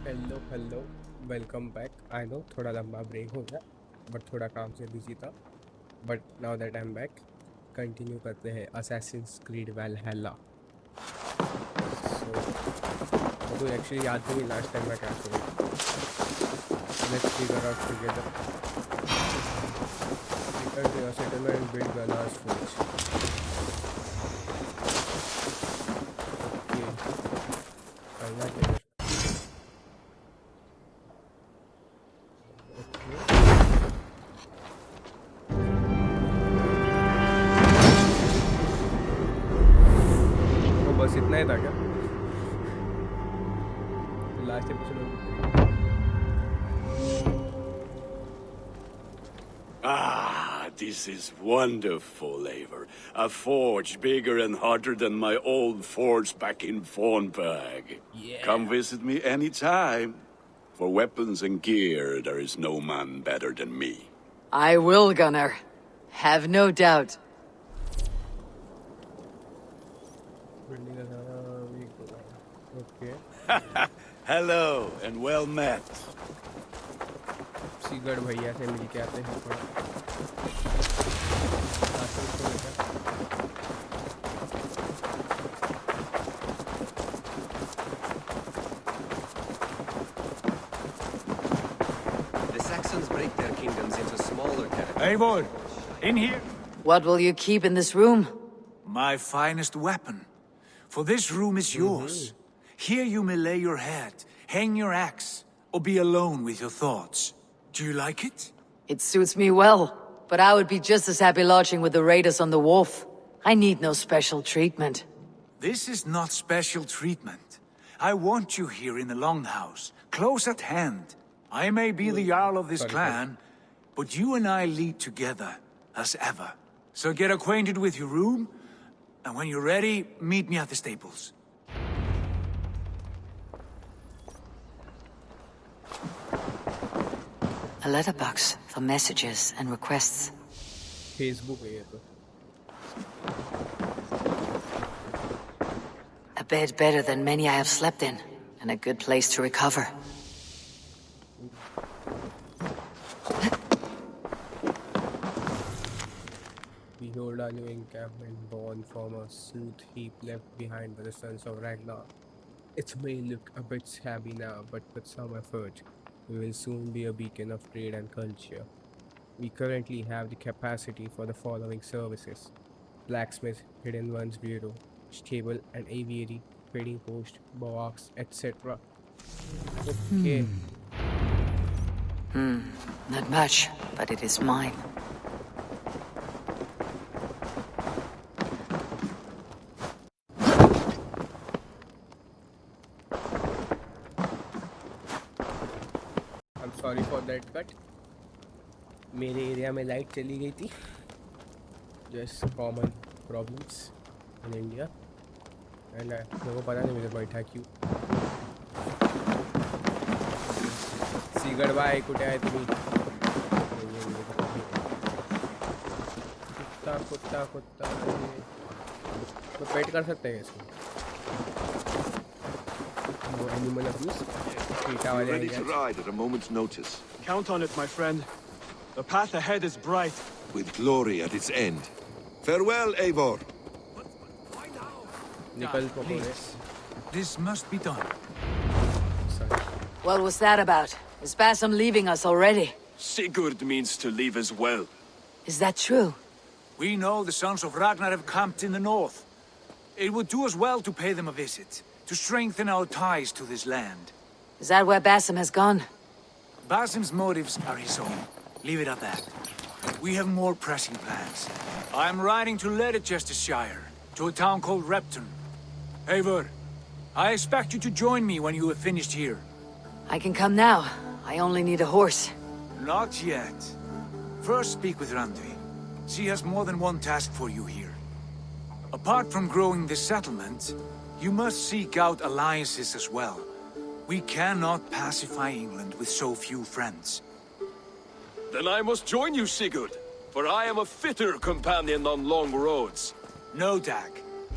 Hello welcome back I know थोड़ा लंबा break हो गया बट थोड़ा काम से बिजी था but now that I am back continue करते हैं असैसिन्स क्रीड वैलहैला सो मुझे एक्चुअली याद नहीं लास्ट टाइम मैं क्या शुरू let's figure out together return to your settlement and build Valhalla's forge okay करना क्या ओके बस इतना ही था क्या last episode This is wonderful, Eivor. A forge bigger and harder than my old forge back in Fornberg. Yeah. Come visit me anytime. For weapons and gear, there is no man better than me. I will, Gunnar. Have no doubt. Okay. Hello, and well met. सीगढ़ भैया से मिल के आते हैं थोड़ा The Saxons break their kingdoms into smaller territories. Eivor, in here. What will you keep in this room? My finest weapon. For this room is yours. Here you may lay your head, hang your axe, or be alone with your thoughts. Do you like it? It suits me well, but I would be just as happy lodging with the raiders on the wharf. I need no special treatment. This is not special treatment. I want you here in the Longhouse, close at hand. I may be the Jarl of this clan, but you and I lead together, as ever. So get acquainted with your room, and when you're ready, meet me at the stables. A letterbox for messages and requests. Facebook है ये तो A bed better than many I have slept in, and a good place to recover. Behold our new encampment born from a soot heap left behind by the sons of Ragnar. It may look a bit shabby now, but with some effort, we will soon be a beacon of trade and culture. We currently have the capacity for the following services: blacksmith, hidden ones bureau, stable and aviary, trading post, box, etc. Okay. Not much, but it is mine. I'm sorry for that cut. मेरे area में light चली गई थी just common problems in India and मेरे को पता नहीं मुझे बैठा क्यों सीगड़ भाई कुठे आहे तुम्ही कुत्ता कुत्ता कुत्ता तो पेट कर सकते हैं इसको वो एनिमल अब्यूज पीटा वाले Ready to ride at a moment's notice, Count on it, my friend. The path ahead is bright. with glory at its end. Farewell, Eivor. निकल को बोले Please. This must be done. sorry What was that about? Is Bassam leaving us already? Sigurd means to leave as well. Is that true? We know the sons of Ragnar have camped in the north. It would do us well to pay them a visit, to strengthen our ties to this land. Is that where Bassam has gone? Basim's motives are his own. Leave it at that. We have more pressing plans. I'm riding to Leicestershire, to a town called Repton. Eivor, I expect you to join me when you have finished here. I can come now. I only need a horse. Not yet. First speak with Randvi. She has more than one task for you here. Apart from growing this settlement, you must seek out alliances as well. We cannot pacify England with so few friends. Then I must join you, Sigurd, for I am a fitter companion on long roads. No, Dag.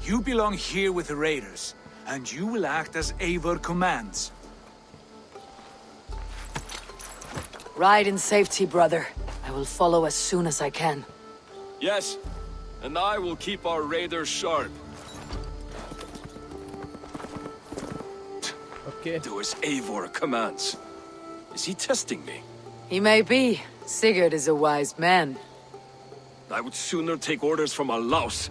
You belong here with the raiders, and you will act as Eivor commands. Ride in safety, brother. I will follow as soon as I can. Yes, and I will keep our raiders sharp. Okay. Do as Eivor commands. Is he testing me? He may be. Sigurd is a wise man. I would sooner take orders from a louse.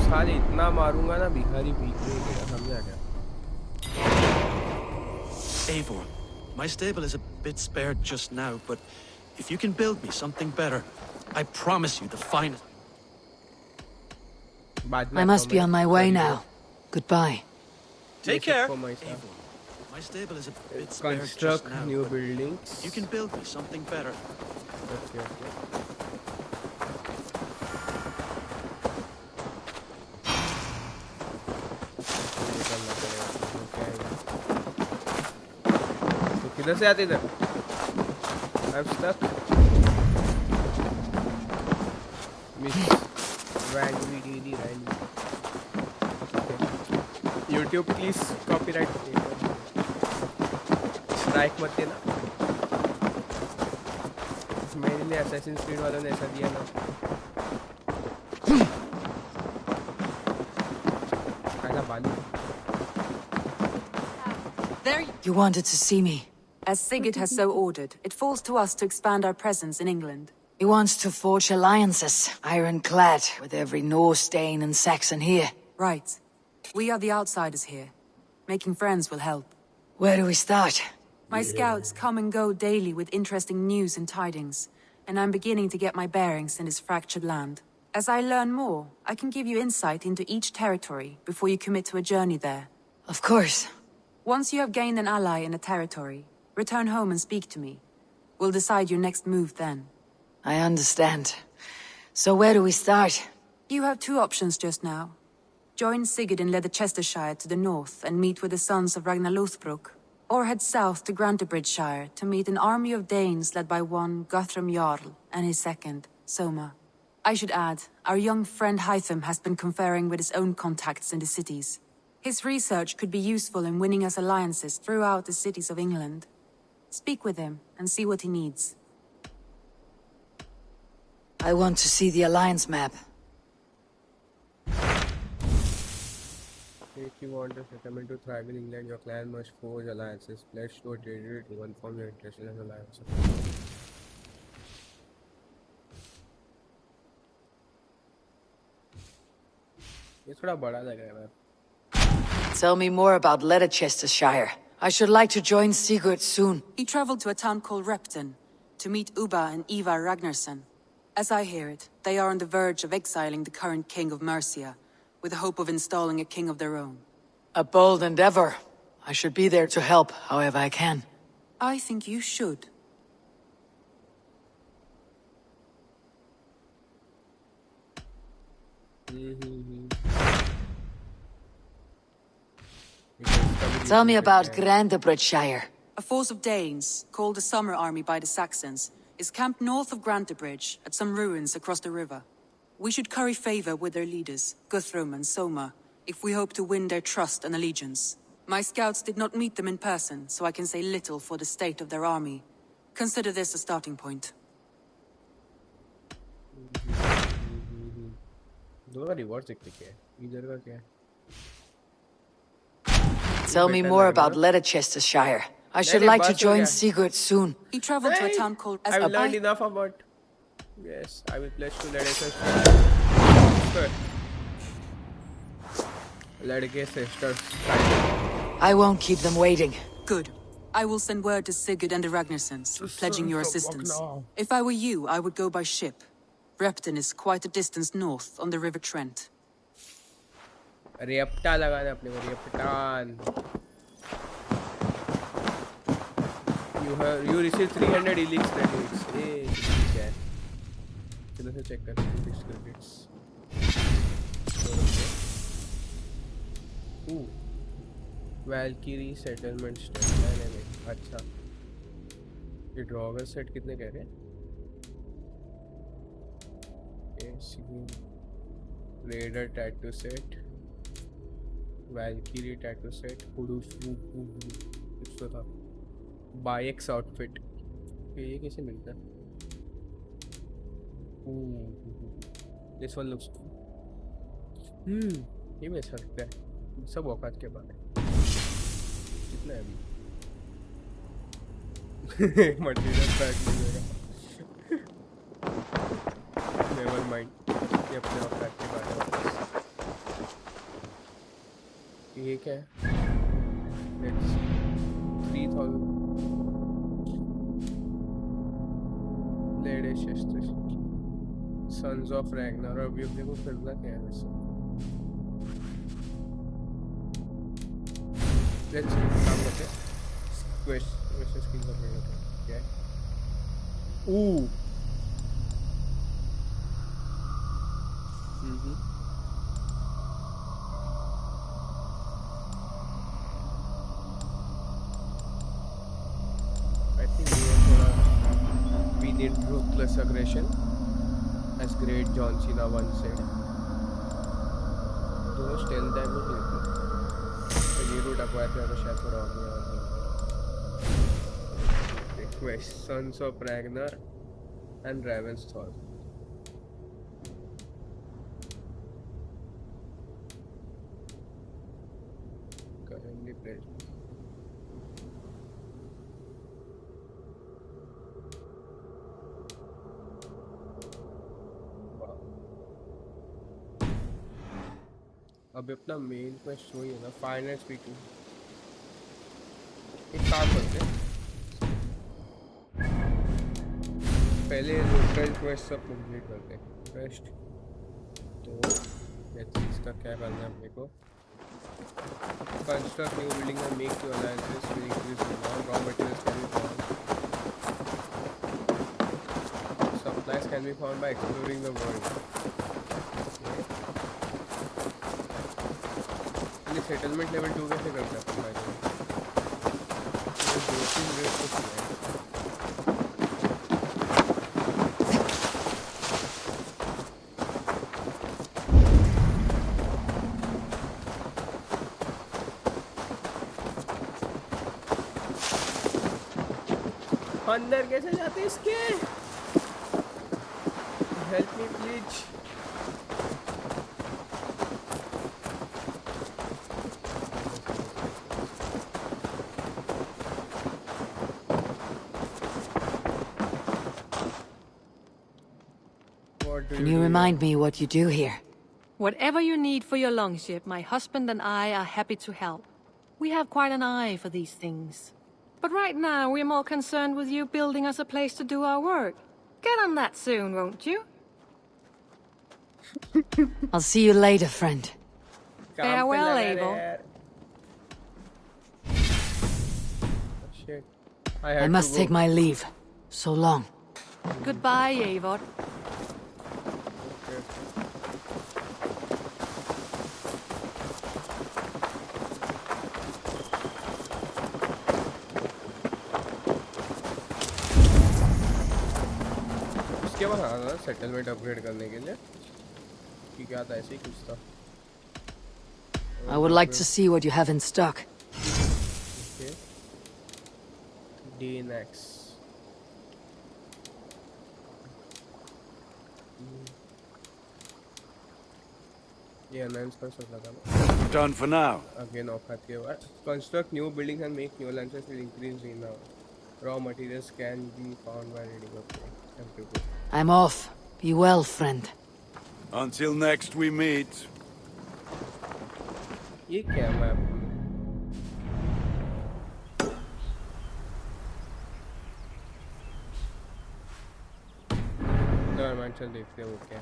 साले इतना मारूंगा ना भिखारी भीख नहीं देगा समझा क्या? Eivor, my stable is a bit spared just now, but if you can build me something better, I promise you the finest. बाद में I must be on my way sorry, now. Goodbye. Take ये care. सबको मैं साथ- Eivor, my stable is a bit spared just Construct now, new but buildings. you can build me something better. Okay, okay. ये करना पड़ेगा, तो क्या है? तो किधर से आते इधर? I'm stuck. Miss Randy Didi Randy. Okay. YouTube please copyright strike मत देना. मेरे लिए Assassin's Creed वालों ने ऐसा दिया ना. आजा बालू. There you wanted to see me. As Sigurd has so ordered, it falls to us to expand our presence in England. He wants to forge alliances, ironclad, with every Norse, Dane, and Saxon here. Right. We are the outsiders here. Making friends will help. Where do we start? My scouts come and go daily with interesting news and tidings, and I'm beginning to get my bearings in this fractured land. As I learn more, I can give you insight into each territory before you commit to a journey there. Of course. Once you have gained an ally in a territory, return home and speak to me. We'll decide your next move then. I understand. So where do we start? You have two options just now. Join Sigurd in Leicestershire to the north and meet with the sons of Ragnar Lothbrok, or head south to Grantebridgeshire to meet an army of Danes led by one Guthrum Jarl and his second, Soma. I should add, our young friend Hytham has been conferring with his own contacts in the cities. His research could be useful in winning us alliances throughout the cities of England. Speak with him and see what he needs. I want to see the alliance map. If you want a settlement to thrive in England, your clan must forge alliances. Pledge to a traitor to confirm your interest in an alliance. ये थोड़ा बड़ा लग रहा है map. Tell me more about Leicestershire. I should like to join Sigurd soon. He traveled to a town called Repton to meet Ubba and Eivor Ragnarsson. As I hear it, they are on the verge of exiling the current king of Mercia, with the hope of installing a king of their own. A bold endeavor. I should be there to help, however I can. I think you should. Tell me about Grantebridgeshire. A force of Danes, called the Summer Army by the Saxons, is camped north of Grantebridge at some ruins across the river. We should curry favor with their leaders, Guthrum and Soma, if we hope to win their trust and allegiance. My scouts did not meet them in person, so I can say little for the state of their army. Consider this a starting point. दोनों का reward देखते क्या है? इधर का क्या है? Tell me more about Leicestershire. I should like to join Sigurd soon. He traveled to a town called... I've learned enough about... Yes, I will pledge to Leicestershire. लड़के sisters. I won't keep them waiting. Good. I will send word to Sigurd and the Ragnarssons, pledging your assistance. If I were you, I would go by ship. Repton is quite a distance north on the River Trent. रेप्टा लगाना अपने को रेप्टान. You receive 300 elix credits. ए ठीक है. चलो से check करते हैं elix credits. Valkyrie settlement state. नहीं. अच्छा. ये ड्रॉगर सेट कितने कह रहे हैं? Raider tattoo set. Valkyrie tattoo set, hoodoo swoop, कुछ तो था. Bayek's outfit. ये कैसे मिलता है? This one looks cool. ये भी अच्छा लगता है. सब औकात के बारे में. कितना है अभी? मटेरियल पैक मिलेगा. Never mind. ये अपने औकात के बारे में. ये क्या है? Let's see. 3000. Latest Sons of Ragnar. अभी अपने को करना क्या है वैसे? Let's see. काम करते हैं. Quest वैसे स्किल कर रहे हैं. क्या है? I think we need ruthless aggression, as great John Cena once said. दोनों stealth damage लेते हैं. तो ये रूट acquire किया तो शायद थोड़ा और नहीं. Quest Sons of Ragnar and Ravensthal. Currently played. अब अपना मेन क्वेस्ट वही है ना, फाइनल स्पीकिंग. एक काम करते हैं, पहले लोकल क्वेस्ट सब कंप्लीट करते हैं फर्स्ट. तो इसका क्या करना है अपने को? Construct new building and make your alliances will increase the raw materials can be found. Supplies can be found by exploring the world. Settlement level 2 कैसे करते हैं अपन भाई? ये 2-3 रेट तो किया है. अंदर कैसे जाते इसके? Help me please. Can you remind me what you do here? Whatever you need for your longship, my husband and I are happy to help. We have quite an eye for these things. But right now, we're more concerned with you building us a place to do our work. Get on that soon, won't you? I'll see you later, friend. Farewell, Eivor. Shit. I must take my leave. So long. Goodbye, Eivor. उसके बाद आना settlement upgrade करने के लिए कि क्या था, ऐसे ही कुछ था. I would like to see what you have in stock. Okay. DNX. ये अनाउंस कर सकता था. Done for now. Again औकात के बाद. Construct new buildings and make new alliances will increase in raw materials can be found by reading. Okay. I'm off. Be well, friend. Until next we meet. ये क्या map? Normal चल देखते हैं वो क्या.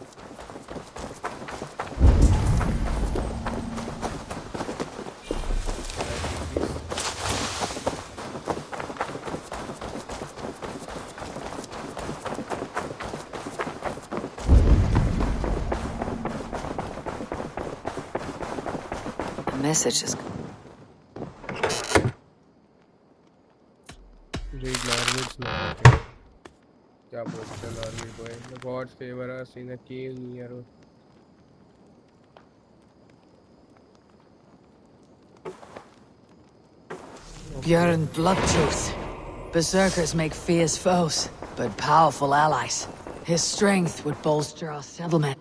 Messages. Read language now. क्या बोलते हैं नॉर्मल को? The gods favor us in a cave near. Björn Bloodtooth. Berserkers make fierce foes, but powerful allies. His strength would bolster our settlement.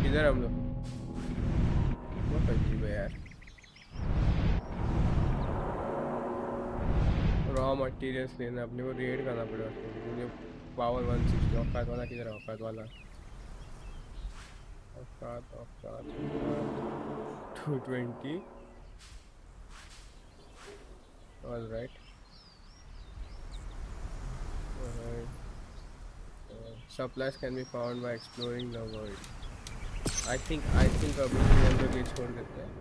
किधर हम लोग? बहुत अजीब है यार. रॉ मटेरियल्स लेना अपने को रेड करना पड़ेगा. मुझे पावर 160 औकात वाला किधर है? औकात वाला. औकात 220. All right. Supplies can be found by exploring the world. I think अभी हम लोग ये छोड़ देते हैं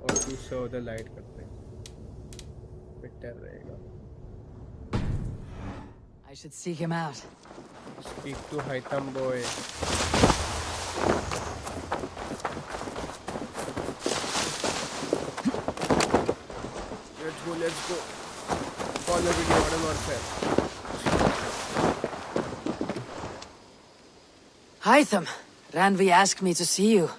और to show the light करते हैं. Better रहेगा. I should seek him out. Speak to Haitham boy. Let's go. Follow the modern warfare. Hytham, Ranvi asked me to see you.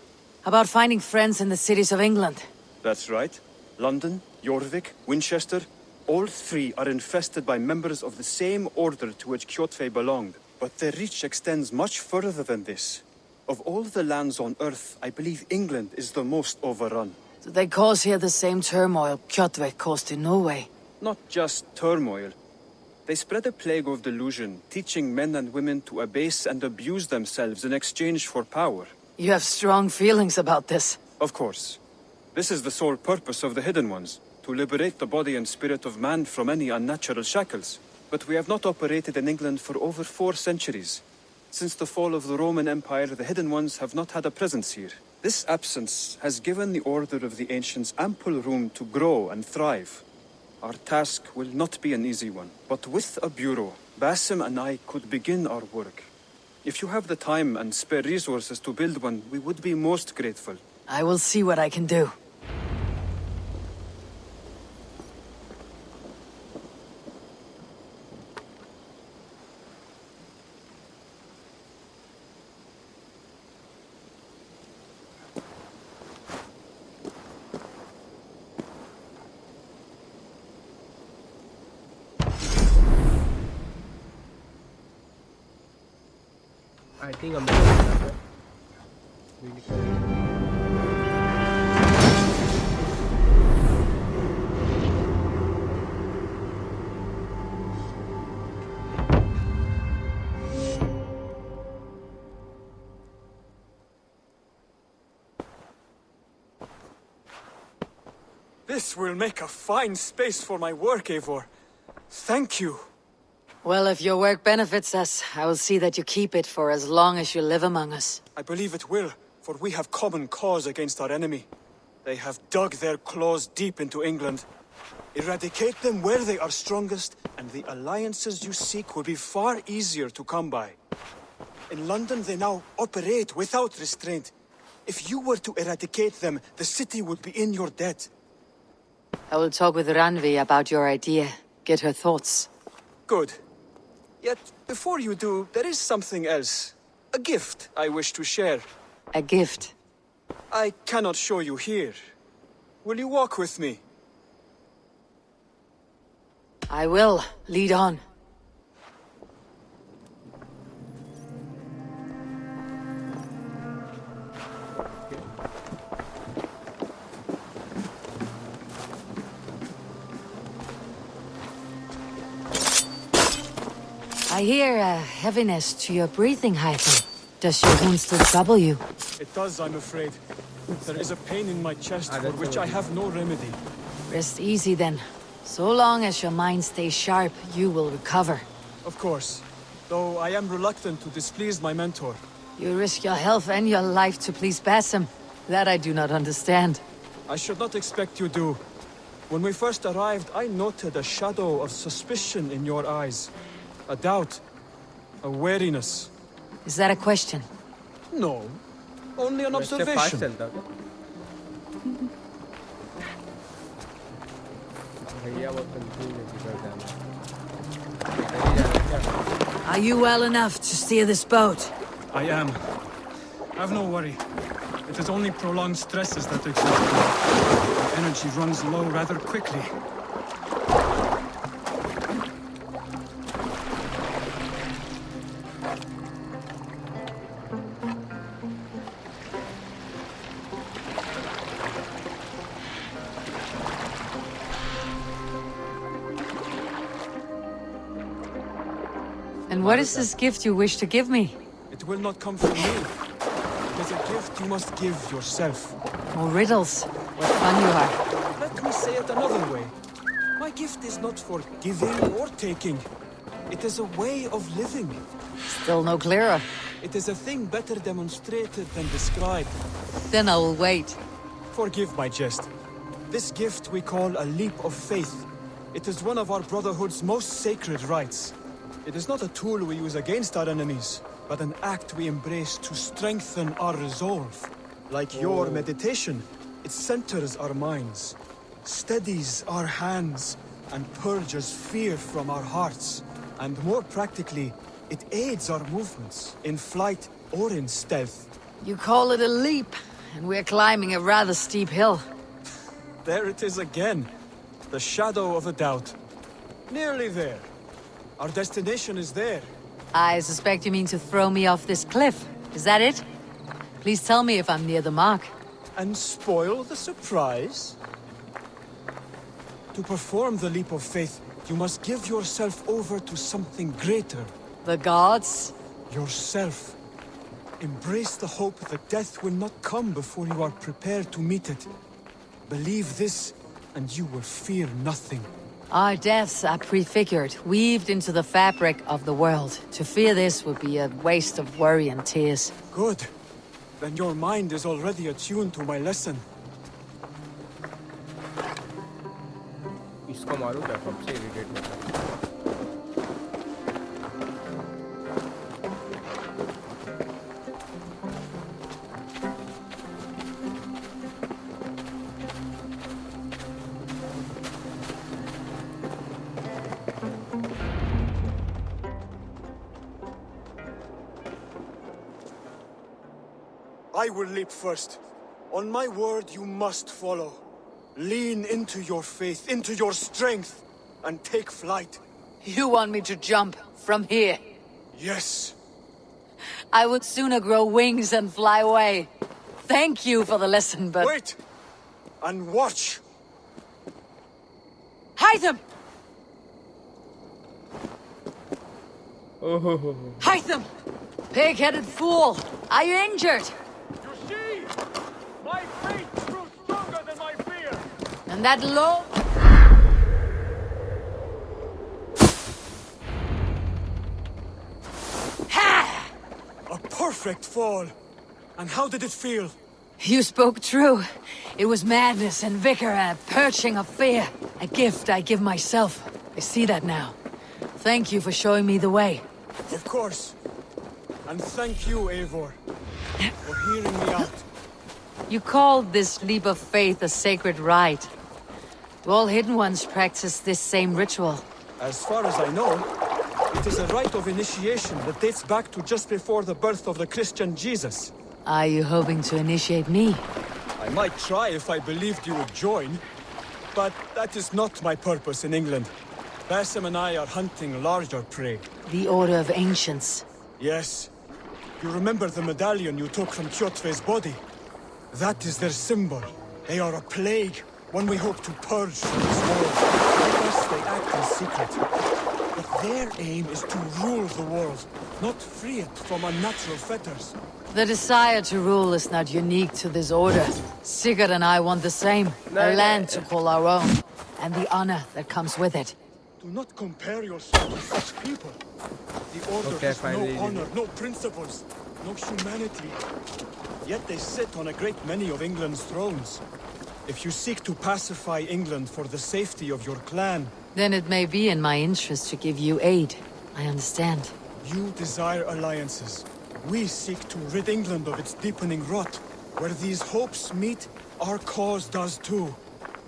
About finding friends in the cities of England. That's right. London, Jorvik, Winchester, all three are infested by members of the same order to which Kjotve belonged. But their reach extends much further than this. Of all the lands on Earth, I believe England is the most overrun. Do they cause here the same turmoil Kjotve caused in Norway? Not just turmoil. They spread a plague of delusion, teaching men and women to abase and abuse themselves in exchange for power. You have strong feelings about this. Of course. This is the sole purpose of the Hidden Ones, to liberate the body and spirit of man from any unnatural shackles. But we have not operated in England for over 4 centuries. Since the fall of the Roman Empire, the Hidden Ones have not had a presence here. This absence has given the Order of the Ancients ample room to grow and thrive. Our task will not be an easy one, but with a bureau, Basim and I could begin our work. If you have the time and spare resources to build one, we would be most grateful. I will see what I can do. I think I'm gonna really cool. This will make a fine space for my work, Eivor. Thank you. Well, if your work benefits us, I will see that you keep it for as long as you live among us. I believe it will, for we have common cause against our enemy. They have dug their claws deep into England. Eradicate them where they are strongest, and the alliances you seek will be far easier to come by. In London, they now operate without restraint. If you were to eradicate them, the city would be in your debt. I will talk with Ranvi about your idea. Get her thoughts. Good. Yet, before you do, there is something else. A gift I wish to share. A gift? I cannot show you here. Will you walk with me? I will. Lead on. I hear a heaviness to your breathing, Hytham. Does your wound still trouble you? It does, I'm afraid. There is a pain in my chest for which I have no remedy. Rest easy then. So long as your mind stays sharp, you will recover. Of course. Though I am reluctant to displease my mentor. You risk your health and your life to please Basim. That I do not understand. I should not expect you do. When we first arrived, I noted a shadow of suspicion in your eyes. A doubt. A wariness. Is that a question? No. Only an observation. Are you well enough to steer this boat? I am. Have no worry. It is only prolonged stresses that exhaust me. My energy runs low rather quickly. And what is this gift you wish to give me? It will not come from me. It is a gift you must give yourself. More riddles. What fun you are. Let me say it another way. My gift is not for giving or taking. It is a way of living. Still no clearer. It is a thing better demonstrated than described. Then I will wait. Forgive my jest. This gift we call a leap of faith. It is one of our Brotherhood's most sacred rites. It is not a tool we use against our enemies, but an act we embrace to strengthen our resolve. Like your meditation, it centers our minds, steadies our hands, and purges fear from our hearts. And more practically, it aids our movements, in flight or in stealth. You call it a leap, and we're climbing a rather steep hill. There it is again. The shadow of a doubt. Nearly there. Our destination is there. I suspect you mean to throw me off this cliff. Is that it? Please tell me if I'm near the mark. And spoil the surprise? To perform the leap of faith, you must give yourself over to something greater. The gods? Yourself. Embrace the hope that death will not come before you are prepared to meet it. Believe this, and you will fear nothing. Our deaths are prefigured, weaved into the fabric of the world. To fear this would be a waste of worry and tears. Good. Then your mind is already attuned to my lesson. इसको मारो क्या कब से irritate होता है I will leap first. On my word, you must follow. Lean into your faith, into your strength, and take flight. You want me to jump from here? Yes. I would sooner grow wings and fly away. Thank you for the lesson, but... Wait! And watch! Hide them! Oh, Hide them! Pig-headed fool! Are you injured? You see? My faith grew stronger than my fear! And that low... Ha! A perfect fall! And how did it feel? You spoke true. It was madness and vigor and a purging of fear. A gift I give myself. I see that now. Thank you for showing me the way. Of course. And thank you, Eivor, for hearing me out. You called this leap of faith a sacred rite. Do all Hidden Ones practice this same ritual? As far as I know, it is a rite of initiation that dates back to just before the birth of the Christian Jesus. Are you hoping to initiate me? I might try if I believed you would join, but that is not my purpose in England. Basim and I are hunting larger prey. The Order of Ancients. Yes. You remember the medallion you took from Kjotve's body? That is their symbol. They are a plague, one we hope to purge from this world. Yes, they act in secret. But their aim is to rule the world, not free it from unnatural fetters. The desire to rule is not unique to this order. Sigurd and I want the same. A land to call our own, and the honor that comes with it. Do not compare yourself to such people. The Order has no honor, no principles, no humanity. Yet they sit on a great many of England's thrones. If you seek to pacify England for the safety of your clan... Then it may be in my interest to give you aid. I understand. You desire alliances. We seek to rid England of its deepening rot. Where these hopes meet, our cause does too.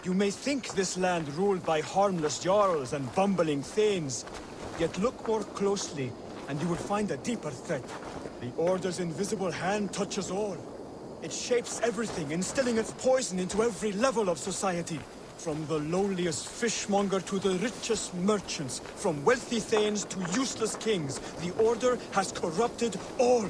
You may think this land ruled by harmless jarls and bumbling thanes. Yet look more closely, and you will find a deeper threat. The Order's invisible hand touches all. It shapes everything, instilling its poison into every level of society. From the lowliest fishmonger to the richest merchants, from wealthy thanes to useless kings, the Order has corrupted all.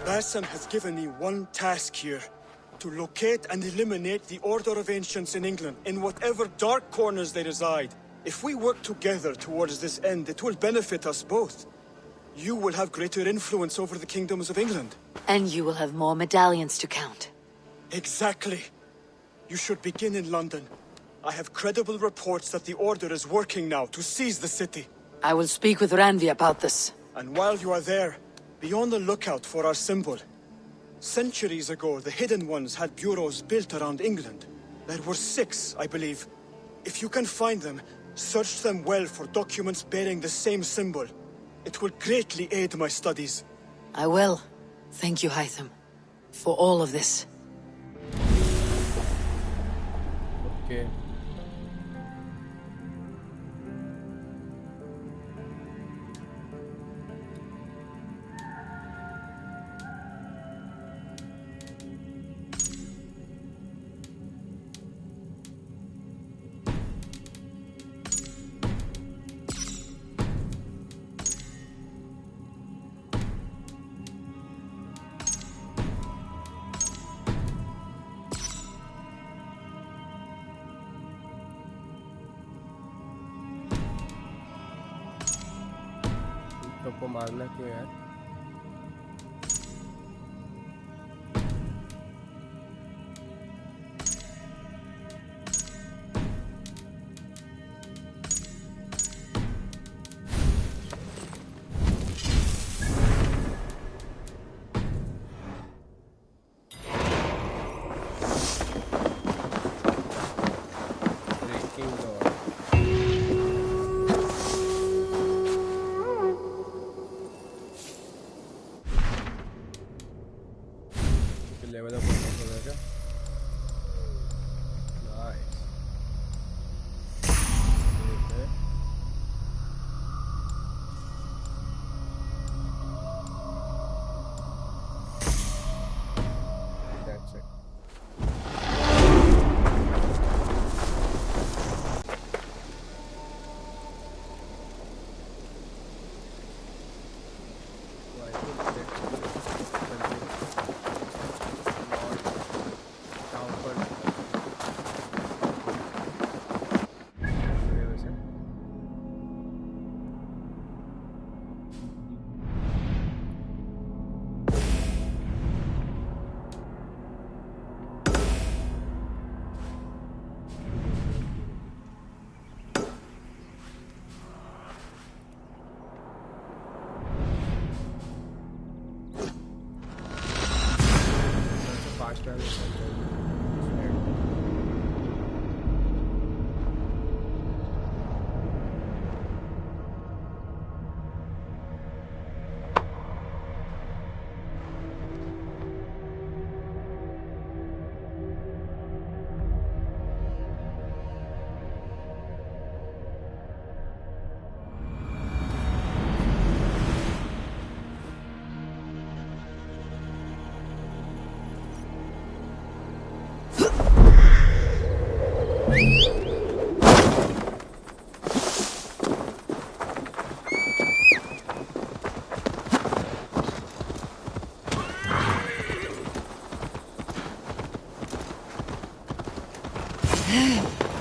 Basim has given me one task here. To locate and eliminate the Order of Ancients in England, in whatever dark corners they reside. If we work together towards this end, it will benefit us both. You will have greater influence over the kingdoms of England. And you will have more medallions to count. Exactly. You should begin in London. I have credible reports that the Order is working now to seize the city. I will speak with Randvi about this. And while you are there, be on the lookout for our symbol. Centuries ago, the Hidden Ones had bureaus built around England. There were 6, I believe. If you can find them, search them well for documents bearing the same symbol. It will greatly aid my studies. I will. Thank you, Hytham, for all of this. Okay. सबको मारना क्यों यार?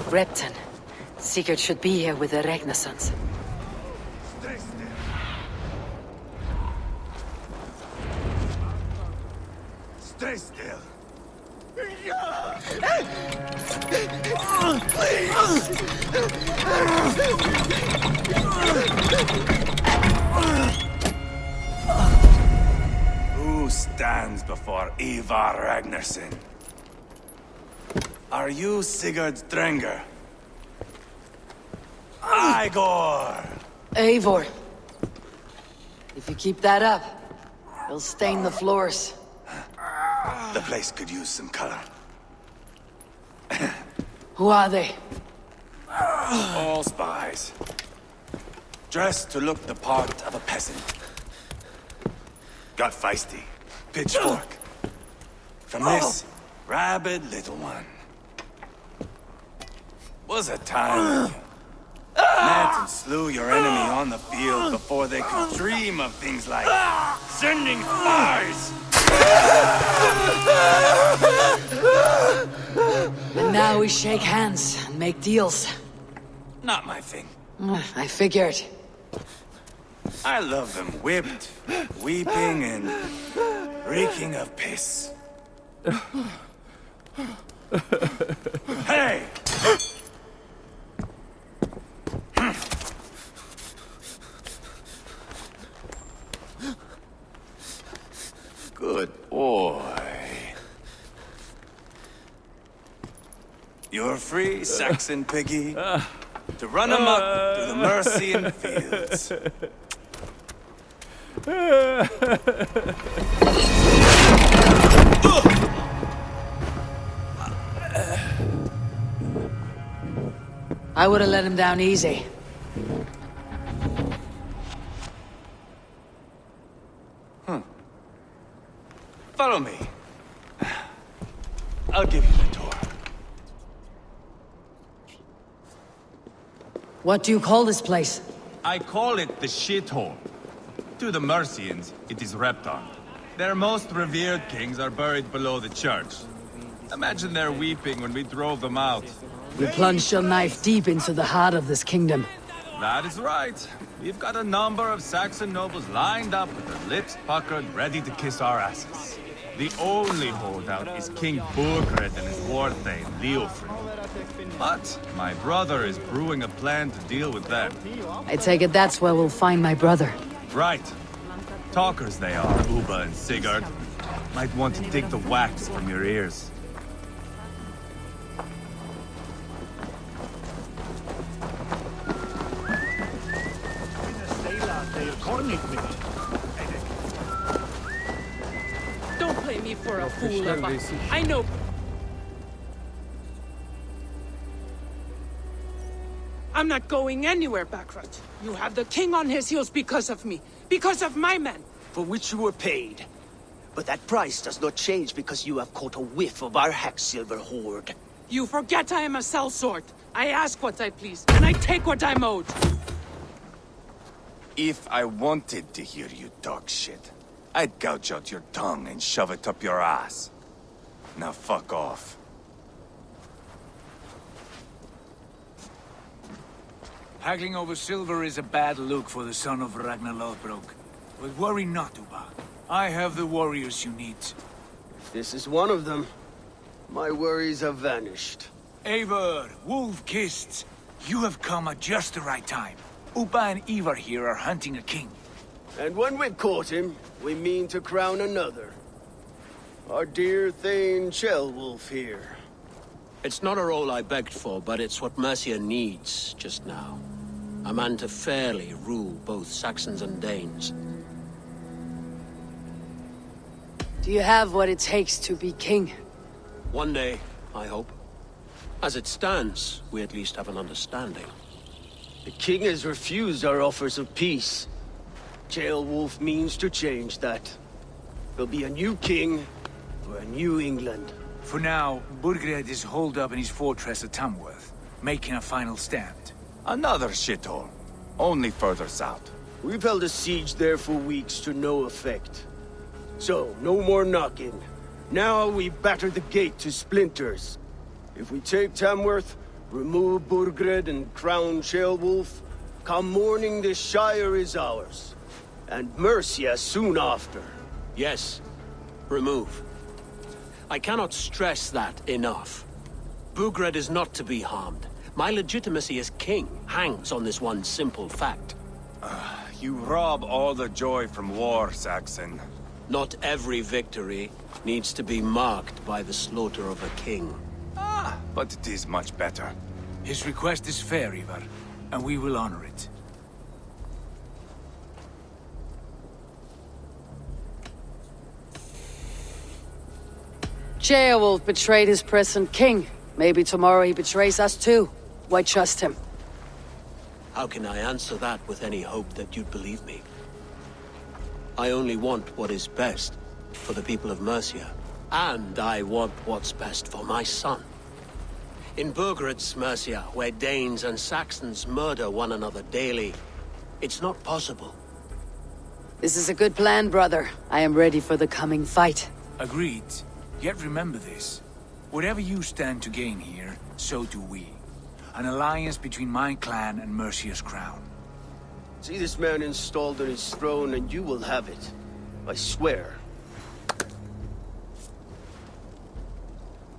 Repton. Sigurd should be here with the Renaissance. Stay still. Who stands before Eivor Ragnarsson? Are you Sigurd Drenger? Eivor! Eivor. If you keep that up, it'll stain the floors. The place could use some color. Who are they? All spies. Dressed to look the part of a peasant. Got feisty. Pitchfork. From this rabid little one. Was a time. Met and slew your enemy on the field before they could dream of things like sending spies. And now we shake hands and make deals. Not my thing. I figured. I love them whipped, weeping, and reeking of piss. Hey! Good boy. You're free, Saxon piggy, to run amok to the Mercian fields. I would have let him down easy. Follow me. I'll give you the tour. What do you call this place? I call it the shithole. To the Mercians, it is Repton. Their most revered kings are buried below the church. Imagine their weeping when we drove them out. We plunged your knife deep into the heart of this kingdom. That is right. We've got a number of Saxon nobles lined up with their lips puckered, ready to kiss our asses. The only holdout is King Burgred and his war-thane, Leofric. But my brother is brewing a plan to deal with them. I take it that's where we'll find my brother. Right. Talkers they are, Uba and Sigurd. Might want to take the wax from your ears. Don't play me for a fool, Eivor. I know. I'm not going anywhere, Backrut. You have the king on his heels because of me. Because of my men. For which you were paid. But that price does not change because you have caught a whiff of our Hacksilver hoard. You forget I am a sellsword. I ask what I please, and I take what I'm owed. If I wanted to hear you talk shit, I'd gouge out your tongue and shove it up your ass. Now fuck off. Haggling over silver is a bad look for the son of Ragnar Lothbrok. But worry not, Uba. I have the warriors you need. This is one of them. My worries have vanished. Eivor, wolf-kissed, you have come at just the right time. Uba and Eivor here are hunting a king. And when we've caught him, we mean to crown another. Our dear Thane Ceolwulf here. It's not a role I begged for, but it's what Mercia needs just now. A man to fairly rule both Saxons and Danes. Do you have what it takes to be king? One day, I hope. As it stands, we at least have an understanding. The king has refused our offers of peace. Ceolwulf means to change that. There'll be a new king for a new England. For now, Burgred is holed up in his fortress at Tamworth, making a final stand. Another shithole. Only further south. We've held a siege there for weeks to no effect. So, no more knocking. Now we batter the gate to splinters. If we take Tamworth, remove Burgred and crown Ceolwulf, come morning the Shire is ours. And Mercia soon after. Yes, remove. I cannot stress that enough. Burgred is not to be harmed. My legitimacy as king hangs on this one simple fact. You rob all the joy from war, Saxon. Not every victory needs to be marked by the slaughter of a king. But it is much better. His request is fair, Eivor, and we will honor it. Ceolwulf betrayed his present king. Maybe tomorrow he betrays us too. Why trust him? How can I answer that with any hope that you'd believe me? I only want what is best for the people of Mercia. And I want what's best for my son. In Burgred's Mercia, where Danes and Saxons murder one another daily, it's not possible. This is a good plan, brother. I am ready for the coming fight. Agreed. Yet remember this. Whatever you stand to gain here, so do we. An alliance between my clan and Mercia's crown. See this man installed on his throne and you will have it. I swear.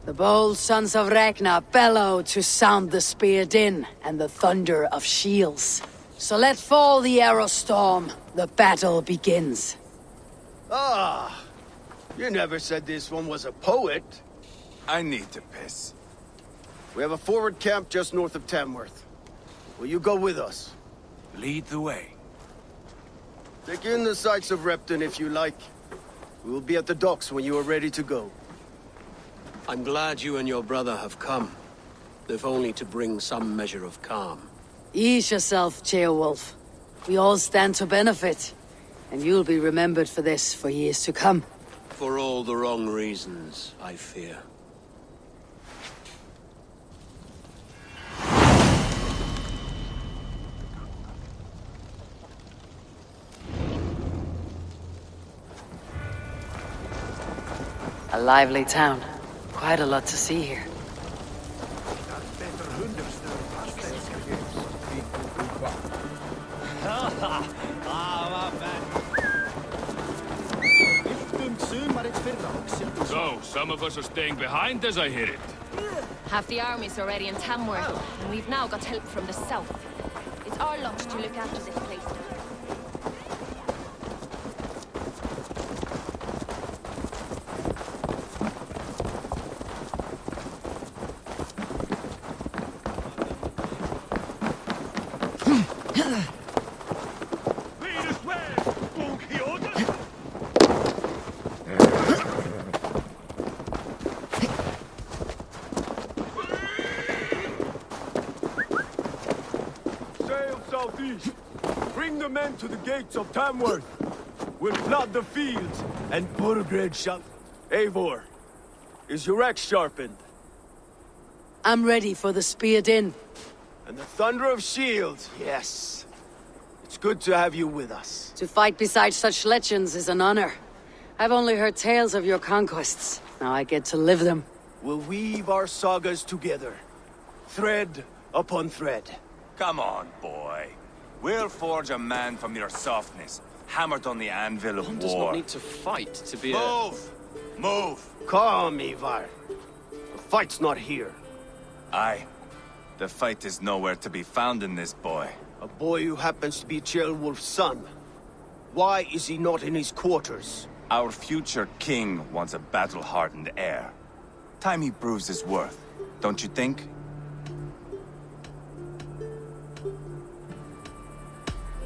The bold sons of Ragnar bellow to sound the spear din and the thunder of shields. So let fall the arrow storm. The battle begins. Ah! You never said this one was a poet. I need to piss. We have a forward camp just north of Tamworth. Will you go with us? Lead the way. Take in the sights of Repton if you like. We will be at the docks when you are ready to go. I'm glad you and your brother have come, if only to bring some measure of calm. Ease yourself, Ceolwulf. We all stand to benefit, and you'll be remembered for this for years to come. For all the wrong reasons, I fear. A lively town. Quite a lot to see here. So, some of us are staying behind as I hear it. Half the army's already in Tamworth, and we've now got help from the south. It's our lot to look after this place now. Southeast. Bring the men to the gates of Tamworth. We'll flood the fields, and Burgred shall... Eivor, is your axe sharpened? I'm ready for the spear din. And the thunder of shields, yes. It's good to have you with us. To fight beside such legends is an honor. I've only heard tales of your conquests. Now I get to live them. We'll weave our sagas together. Thread upon thread. Come on, boy. We'll forge a man from your softness, hammered on the anvil of One war. does not need to fight to be Move! Move! Calm, Eivor. The fight's not here. Aye. The fight is nowhere to be found in this boy. A boy who happens to be Ceolwulf's son. Why is he not in his quarters? Our future king wants a battle-hardened heir. Time he proves his worth, don't you think?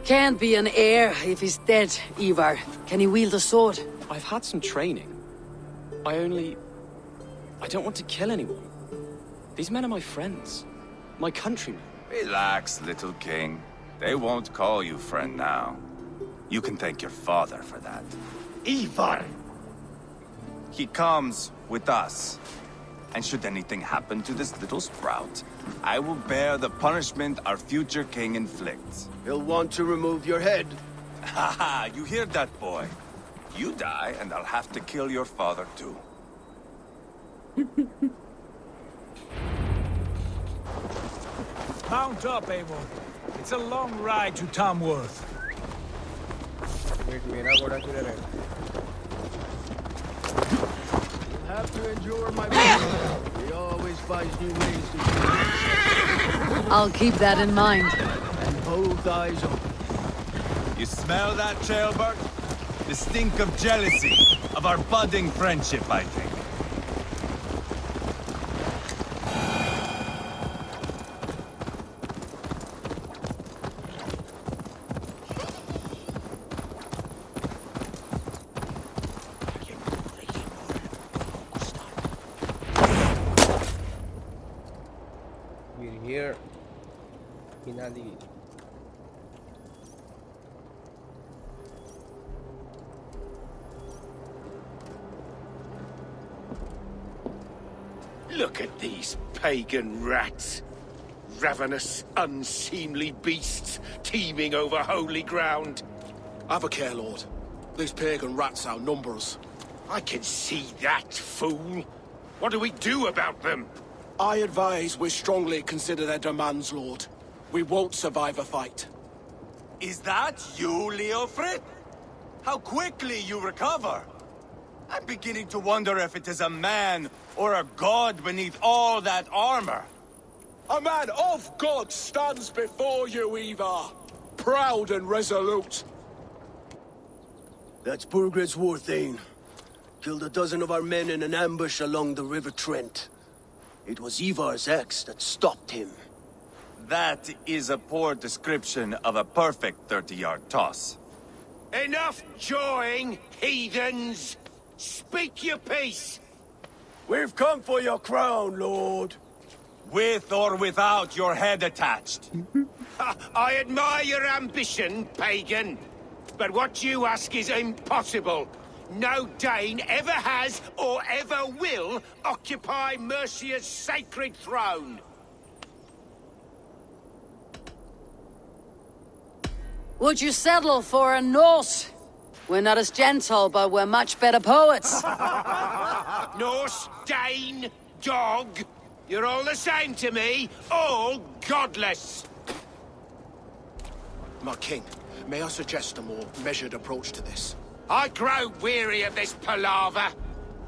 Can't be an heir if he's dead, Eivor. Can he wield a sword? I've had some training. I don't want to kill anyone. These men are my friends. My countrymen. Relax, little king. They won't call you friend now. You can thank your father for that. Eivor! He comes with us. And should anything happen to this little sprout, I will bear the punishment our future king inflicts. He'll want to remove your head. Ha ha, you hear that, boy? You die, and I'll have to kill your father, too. Mount up, Eivor. It's a long ride to Tamworth. Wait, मेरा घोड़ा किधर है? Have to endure my brother. He always finds new ways to do it. I'll keep that in mind. And both eyes open. You smell that, Trailbird? The stink of jealousy, of our budding friendship, I think. Look at these pagan rats. Ravenous, unseemly beasts teeming over holy ground. Have a care, Lord. These pagan rats outnumber us. I can see that, fool. What do we do about them? I advise we strongly consider their demands, Lord. We won't survive a fight. Is that you, Leofrid? How quickly you recover! I'm beginning to wonder if it is a man or a god beneath all that armor. A man of God stands before you, Eivor. Proud and resolute. That's Burgred's Warthane. Killed a dozen of our men in an ambush along the River Trent. It was Eivor's axe that stopped him. That is a poor description of a perfect 30-yard toss. Enough jawing, heathens! Speak your piece! We've come for your crown, Lord. With or without your head attached. I admire your ambition, pagan. But what you ask is impossible. No Dane ever has or ever will occupy Mercia's sacred throne. Would you settle for a Norse? We're not as gentle, but we're much better poets. Norse, Dane, dog. You're all the same to me. All godless. My king, may I suggest a more measured approach to this? I grow weary of this palaver.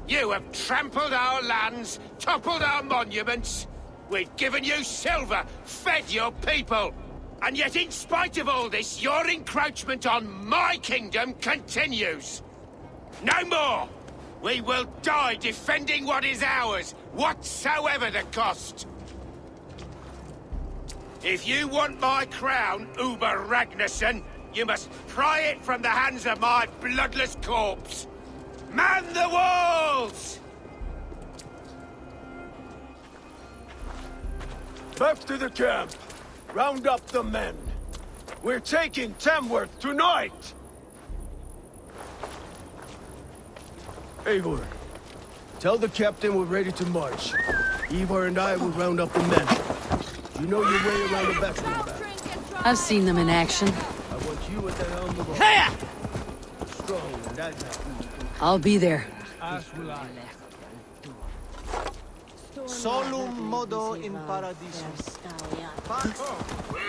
You have trampled our lands, toppled our monuments. We've given you silver, fed your people. And yet, in spite of all this, your encroachment on my kingdom continues. No more! We will die defending what is ours, whatsoever the cost. If you want my crown, Uber Ragnarsson, you must pry it from the hands of my bloodless corpse. Man the walls! Back to the camp. Round up the men. We're taking Tamworth tonight! Eivor, tell the captain we're ready to march. Eivor and I will round up the men. You know your way around the battering ram. I've seen them in action. I want you at the helm of all. Hiya! Strong and agile. I'll be there. As will I. Solum modo in paradiso.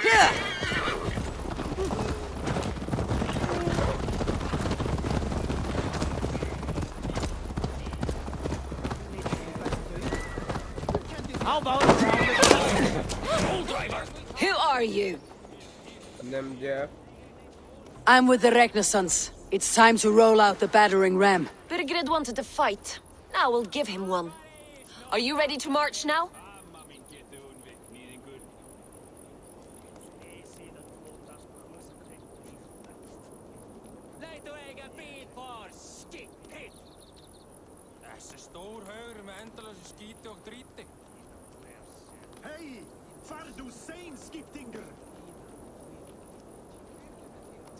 Yeah! How about Who are you? Nemja. I'm with the Ragnarsons. It's time to roll out the battering ram. Birgrid wanted to fight. Now we'll give him one. Are you ready to march now? Hey, far du sein, skiptinger!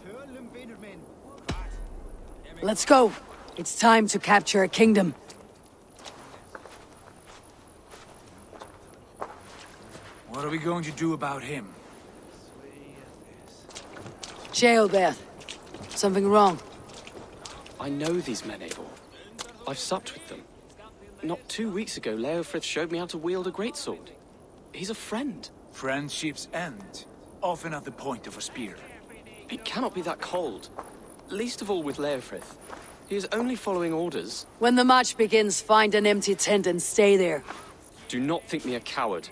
Tölum Venermen. Let's go. It's time to capture a kingdom. What are we going to do about him? Jailbeth. Something wrong. I know these men, Eivor. I've supped with them. Not 2 weeks ago, Leofrith showed me how to wield a greatsword. He's a friend. Friendships end, often at the point of a spear. It cannot be that cold. Least of all with Leofrith. He is only following orders. When the march begins, find an empty tent and stay there. Do not think me a coward.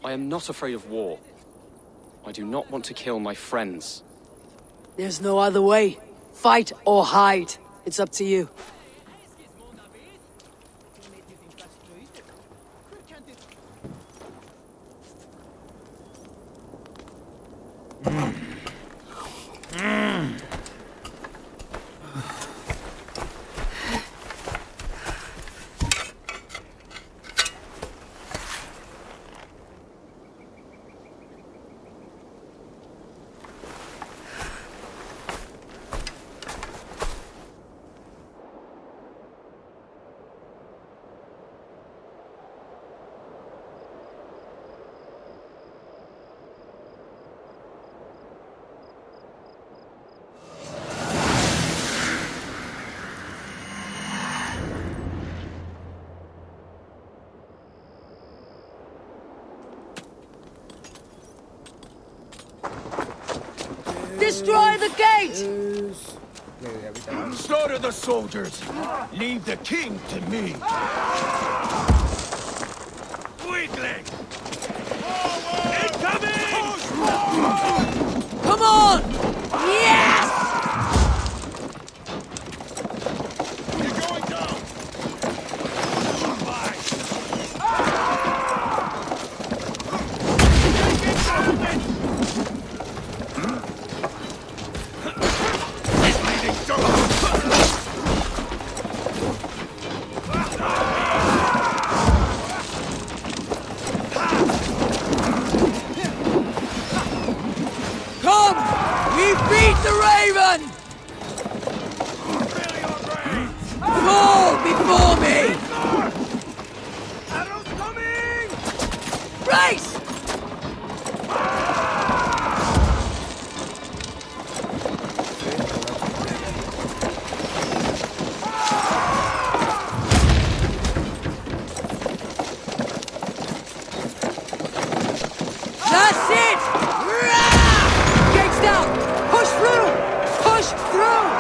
I am not afraid of war. I do not want to kill my friends. There's no other way. Fight or hide. It's up to you. Destroy the gate! Slaughter the soldiers! Leave the king to me! Weakling! Come on! Yes! You're going down! Come! We beat the Raven! Fall before me! Arrows coming! Race! That's it! Rah! Gates down! Push through! Push through!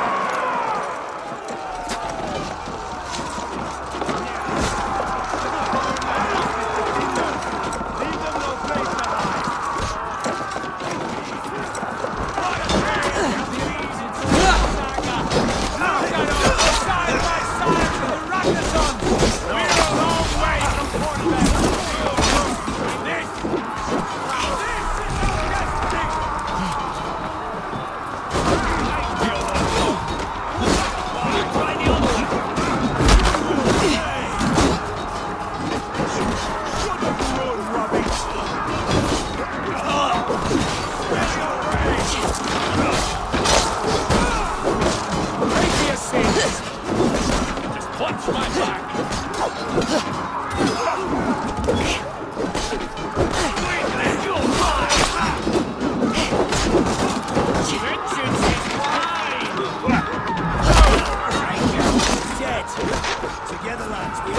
Together, lads, we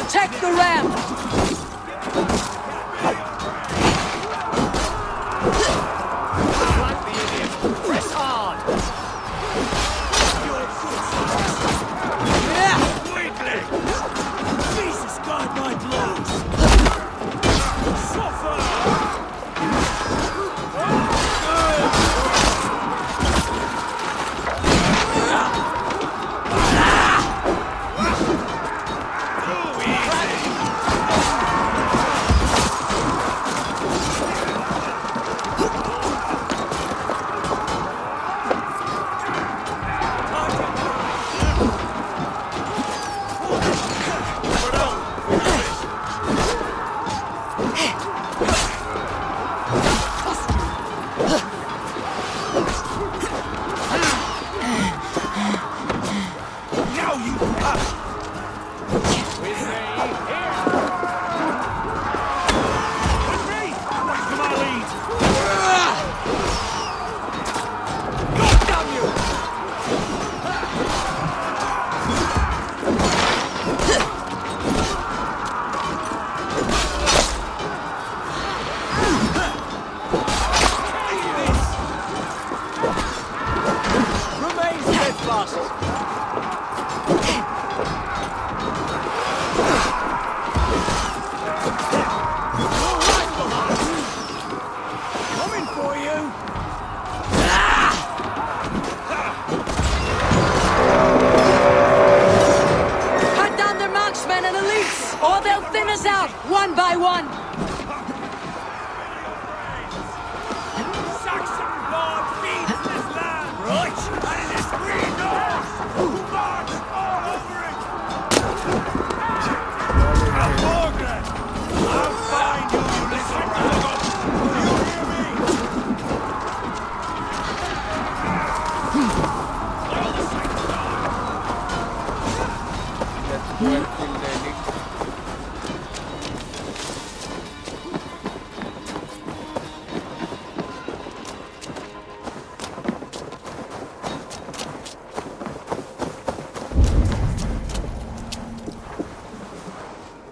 Protect the ramp! press hard! Weakling! Jesus, guide my blows! Peace, or they'll thin us out, one by one! Saxon blood feeds this land! Right! And it is we Norse who march all over it! Margaret! I'll find you, you little rat! You hear me? Let's go and kill the elite.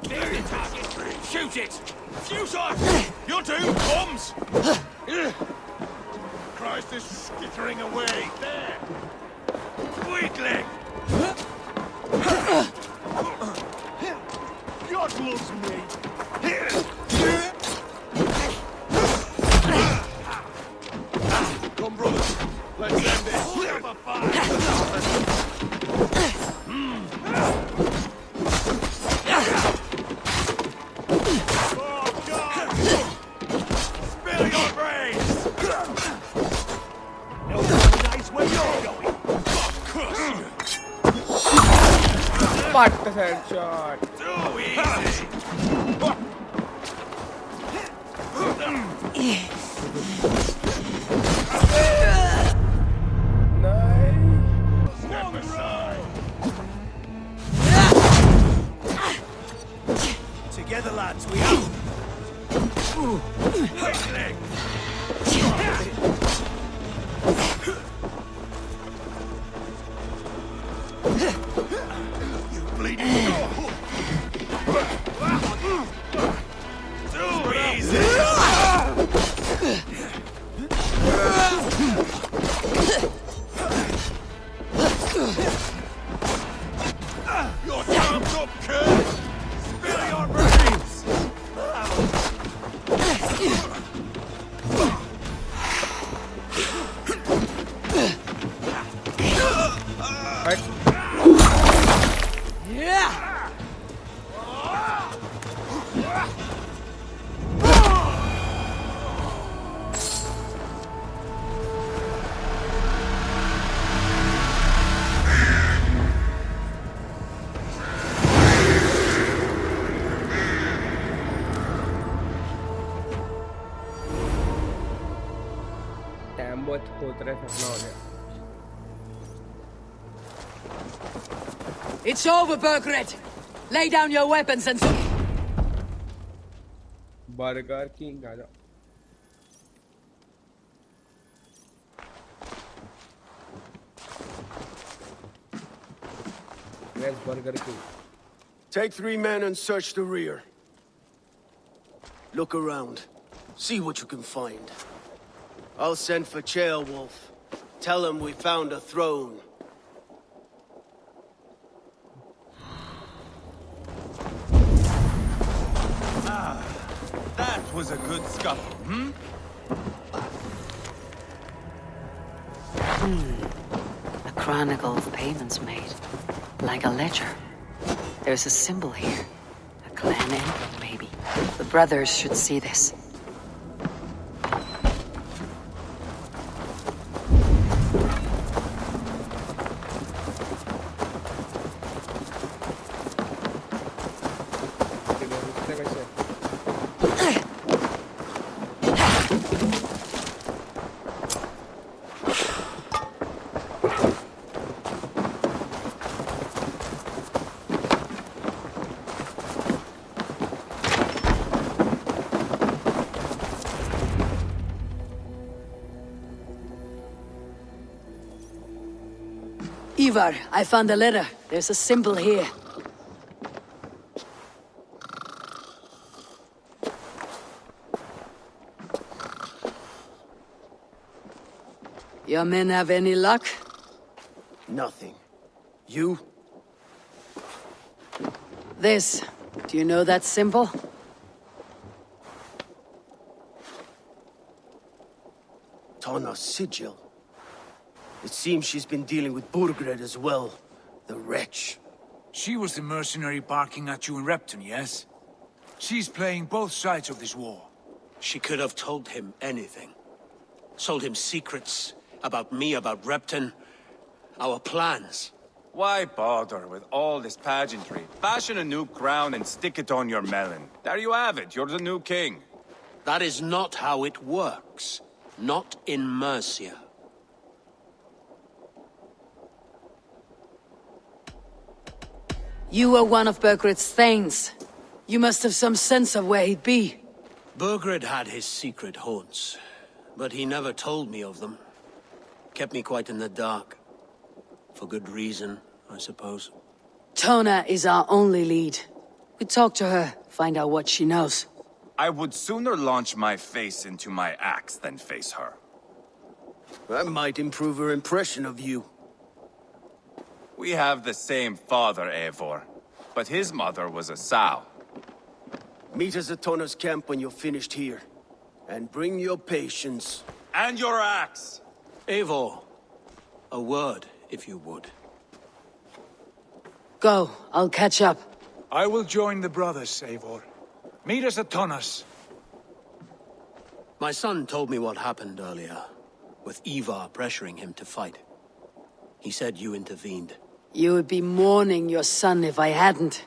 There's the target! Shoot it! Fuse on! You two, bombs! Christ is skittering away! There! Weakling! God loves me! Come, brothers! Let's end this! Have a fight! Oh, God! Spill your brains! No nice where you're going! Oh, curse you! What the headshot? Too easy! Step aside! Together, lads, we out! Quickly! You bleeding too easy! Your time's up, kid! Spill your brains! Yeah! Damn, बहुत खोतरा सपना हो गया. It's over, Burgred! Lay down your weapons and... Burger King आ जाओ. Where's Burger King? Take 3 men and search the rear. Look around. See what you can find. I'll send for Ceolwulf. Tell him we found a throne. Ah, that was a good scuffle, hmm? A chronicle of payments made. Like a ledger. There's a symbol here. A clan emblem, maybe. The brothers should see this. Eivor, I found a letter. There's a symbol here. Your men have any luck? Nothing. You? This. Do you know that symbol? Tana's sigil. It seems she's been dealing with Burgred as well. The wretch. She was the mercenary barking at you in Repton, yes? She's playing both sides of this war. She could have told him anything. Sold him secrets about me, about Repton, our plans. Why bother with all this pageantry? Fashion a new crown and stick it on your melon. There you have it, you're the new king. That is not how it works. Not in Mercia. You were one of Burgred's thanes. You must have some sense of where he'd be. Burgred had his secret haunts, but he never told me of them. Kept me quite in the dark. For good reason, I suppose. Tona is our only lead. We talk to her, find out what she knows. I would sooner launch my face into my axe than face her. That might improve her impression of you. We have the same father, Eivor, but his mother was a sow. Meet us at Tona's camp when you're finished here. And bring your patience. And your axe! Eivor, a word, if you would. Go, I'll catch up. I will join the brothers, Eivor. Meet us at Tona's. My son told me what happened earlier, with Eivor pressuring him to fight. He said you intervened. You would be mourning your son if I hadn't.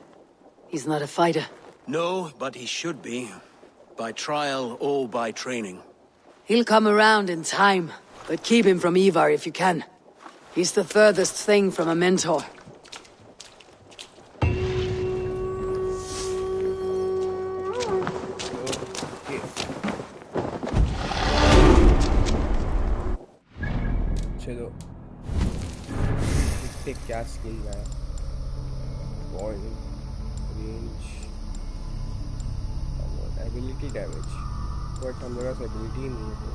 He's not a fighter. No, but he should be. By trial or by training. He'll come around in time, but keep him from Eivor if you can. He's the furthest thing from a mentor. चलो इससे क्या skill है range ability damage but हमारे पास ability नहीं है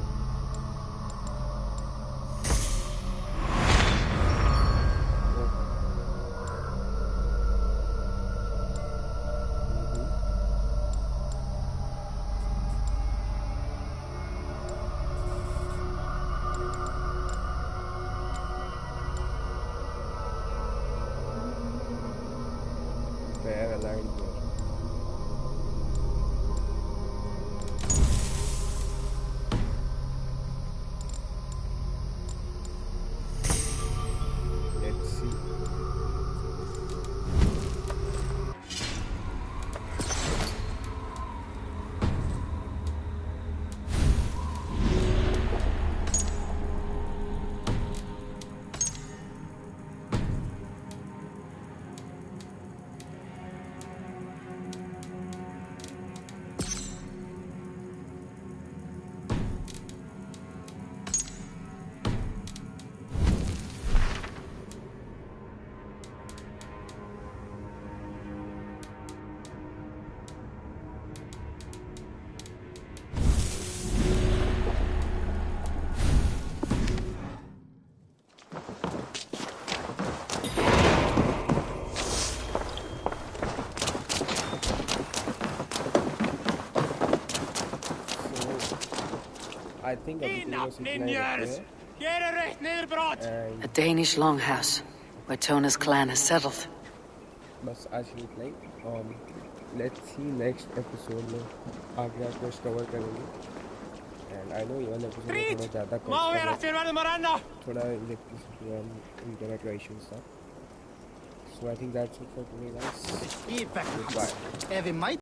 I think a Danish longhouse, where Tona's clan has settled. बस आज like let's see next episode में आगे कुछ cover करेंगे and I know ये episode में थोड़ा ज़्यादा थोड़ा electricity and internet issues stuff. So I think that's it for today, guys. Goodbye.